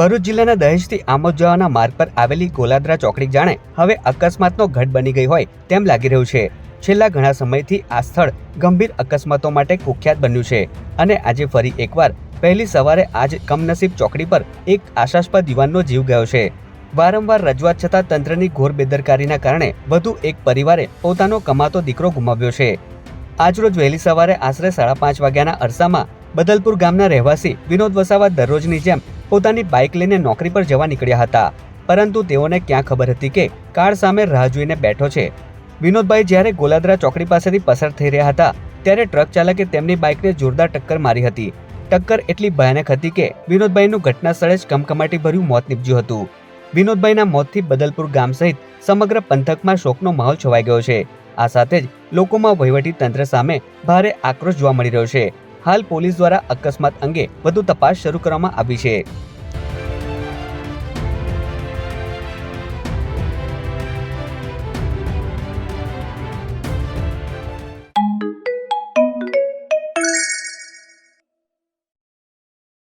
ભરૂચ જિલ્લાના દહેજથી આમોદ જવાના માર્ગ પર આવેલી ગોલાદરા ચોકડી જાણે હવે અકસ્માતનો ગઢ બની ગઈ હોય તેમ લાગી રહ્યું છે। છેલ્લા ઘણા સમયથી આ સ્થળ ગંભીર અકસ્માતો માટે કુખ્યાત બન્યું છે અને આજે ફરી એકવાર પહેલી સવારે આજ કમનસીબ ચોકડી પર એક આશાસ્પદ યુવાનનો જીવ ગયો છે। વારંવાર રજૂઆત છતાં તંત્રની ઘોર બેદરકારીના કારણે વધુ એક પરિવારે પોતાનો કમાતો દીકરો ગુમાવ્યો છે। આજરોજ વહેલી સવારે આશરે 5:30 વાગ્યાના અરસામાં બદલપુર ગામના રહેવાસી વિનોદ વસાવા દરરોજની જેમ પોતાની બાઇક લઈને નોકરી પર જવા નીકળ્યા હતા, પરંતુ તેઓને ક્યાં ખબર હતી કે કાર સામે રાહ જોઈને બેઠો છે। વિનોદભાઈ જ્યારે ગોલાદરા ચોકડી પાસેથી પસાર થઈ રહ્યા હતા ત્યારે ટ્રક ચાલકે તેમની બાઇકને જોરદાર ટક્કર મારી હતી। ટક્કર એટલી ભયાનક હતી કે વિનોદભાઈનું ઘટના સ્થળે જ કમકમાટી ભર્યું મોત નીપજ્યું હતું। વિનોદભાઈના મોતથી બદલપુર ગામ સહિત સમગ્ર પંથકમાં શોકનો માહોલ છવાઈ ગયો છે। આ સાથે જ લોકોમાં વહીવટી તંત્ર સામે ભારે આક્રોશ જોવા મળી રહ્યો છે। હાલ પોલીસ દ્વારા અકસ્માત અંગે વધુ તપાસ શરૂ કરવામાં આવી છે।